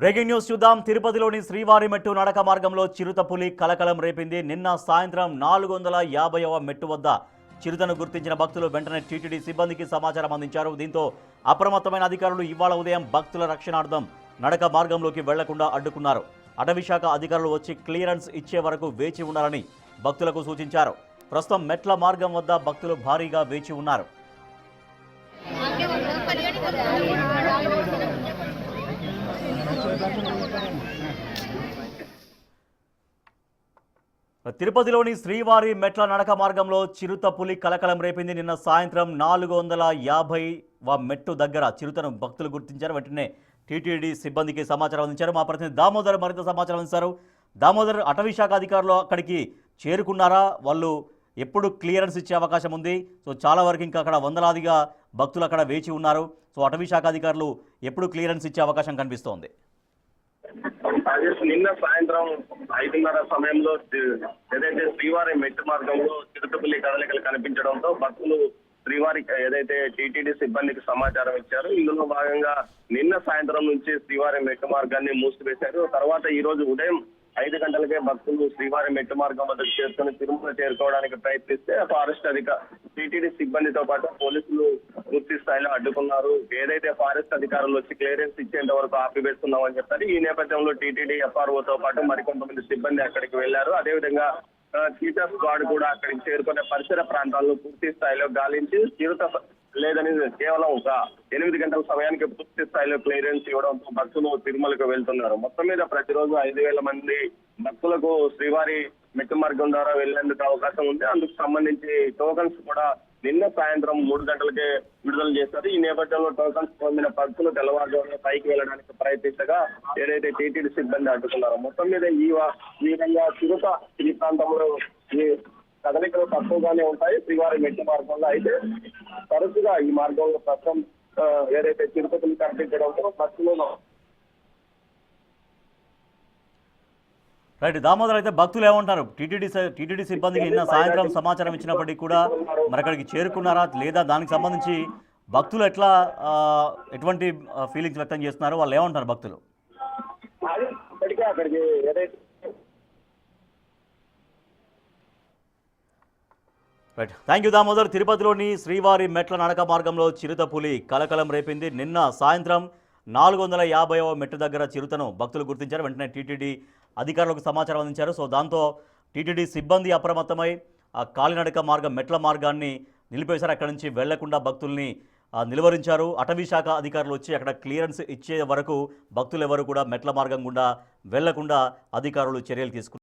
Breaking news చూద్దాం. తిరుపతిలోని శ్రీవారి మెట్టు నడక మార్గంలో చిరుతపులి కలకలం రేపింది. నిన్న సాయంత్రం 450వ మెట్టు వద్ద చిరుతను గుర్తించిన భక్తులు వెంటనే టీటీడీ సిబ్బందికి సమాచారం అందించారు. దీంతో అప్రమత్తమైన అధికారులు ఇవాళ ఉదయం భక్తుల రక్షణార్థం నడక మార్గంలోకి వెళ్లకుండా అడ్డుకున్నారు. అటవీశాఖ అధికారులు వచ్చి క్లియరెన్స్ ఇచ్చే వరకు వేచి ఉండాలని భక్తులకు సూచించారు. ప్రస్తుతం మెట్ల మార్గం వద్ద భక్తులు భారీగా వేచి ఉన్నారు. తిరుపతిలోని శ్రీవారి మెట్ల నడక మార్గంలో చిరుతపులి కలకలం రేపింది. నిన్న సాయంత్రం 450వ మెట్టు దగ్గర చిరుతను భక్తులు గుర్తించారు. వెంటనే టీటీడీ సిబ్బందికి సమాచారం అందించారు. మా ప్రతినిధి దామోదర్ మరింత సమాచారం అందిస్తారు. దామోదర్, అటవీశాఖ అధికారులు అక్కడికి చేరుకున్నారా? వాళ్ళు ఎప్పుడు క్లియరెన్స్ ఇచ్చే అవకాశం ఉంది? సో చాలా వరకు ఇంకా అక్కడ వందలాదిగా భక్తులు అక్కడ వేచి ఉన్నారు. సో అటవీశాఖ అధికారులు ఎప్పుడు క్లియరెన్స్ ఇచ్చే అవకాశం కనిపిస్తోంది? నిన్న సాయంత్రం 5:30 సమయంలో ఏదైతే శ్రీవారి మెట్టు మార్గంలో చిరుతపులి కదలికలు కనిపించడంతో భక్తులు శ్రీవారి ఏదైతే టీటీడీ సిబ్బందికి సమాచారం ఇచ్చారు. ఇందులో భాగంగా నిన్న సాయంత్రం నుంచి శ్రీవారి మెట్టు మార్గాన్ని మూసివేశారు. తర్వాత ఈ రోజు ఉదయం 5 గంటలకే భక్తులు శ్రీవారి మెట్టు మార్గం వద్దకు చేరుకుని తిరుమల చేరుకోవడానికి ప్రయత్నిస్తే ఫారెస్ట్ టీటీడీ సిబ్బందితో పాటు పోలీసులు పూర్తి స్థాయిలో అడ్డుకున్నారు. ఏదైతే ఫారెస్ట్ అధికారులు వచ్చి క్లియరెన్స్ ఇచ్చేంత వరకు ఆపివేస్తున్నామని చెప్పారు. ఈ నేపథ్యంలో టీటీడీ ఎఫ్ఆర్ఓతో పాటు మరికొంతమంది సిబ్బంది అక్కడికి వెళ్లారు. అదేవిధంగా చీటా స్క్వాడ్ కూడా అక్కడికి చేరుకునే పరిసర ప్రాంతాలను పూర్తి స్థాయిలో గాలించి చిరుత లేదని కేవలం ఒక 8 గంటల సమయానికి పూర్తి స్థాయిలో క్లియరెన్స్ ఇవ్వడంతో భక్తులు తిరుమలకు వెళ్తున్నారు. మొత్తం మీద ప్రతిరోజు 5,000 మంది భక్తులకు శ్రీవారి మెట్టు మార్గం ద్వారా వెళ్లేందుకు అవకాశం ఉంది. అందుకు సంబంధించి టోకన్స్ కూడా నిన్న సాయంత్రం 3 గంటలకే విడుదల చేశారు. ఈ నేపథ్యంలో టోకన్స్ పొందిన భక్తులు తెల్లవారుజామున పైకి వెళ్ళడానికి ప్రయత్నించగా ఏదైతే టీటీడీ సిబ్బంది అడ్డుకున్నారో మొత్తం మీద ఈ విధంగా చిరుత ఈ ప్రాంతంలో ఈ కదలికలు తక్కువగానే ఉంటాయి శ్రీవారి మెట్టు మార్గంలో. అయితే తరచుగా ఈ మార్గంలో ప్రస్తుతం ఏదైతే తిరుపతిని కనిపించడంతో భక్తులు రైట్ దామోదర్, అయితే భక్తులు ఏమంటారు? టీటీడీ సిబ్బందికి నిన్న సాయంత్రం సమాచారం ఇచ్చినప్పటికీ కూడా మరి అక్కడికి చేరుకున్నారా లేదా? దానికి సంబంధించి భక్తులు ఎటువంటి ఫీలింగ్స్ వ్యక్తం చేస్తున్నారు? వాళ్ళు ఏమంటారు భక్తులు? ఇప్పటికే అక్కడికి ఏదైతే రైట్, థ్యాంక్ యూ దామోదర్. తిరుపతిలోని శ్రీవారి మెట్ల నడక మార్గంలో చిరుతపులి కలకలం రేపింది. నిన్న సాయంత్రం 450వ మెట్టు దగ్గర చిరుతను భక్తులు గుర్తించారు. వెంటనే టీటీడీ అధికారులకు సమాచారం అందించారు. సో దాంతో టీటీడీ సిబ్బంది అప్రమత్తమై ఆ కాలినడక మార్గం మెట్ల మార్గాన్ని నిలిపేశారు. అక్కడి నుంచి వెళ్లకుండా భక్తుల్ని నిలువరించారు. అటవీశాఖ అధికారులు వచ్చి అక్కడ క్లియరెన్స్ ఇచ్చే వరకు భక్తులు ఎవరు కూడా మెట్ల మార్గం గుండా వెళ్లకుండా అధికారులు చర్యలు తీసుకున్నారు.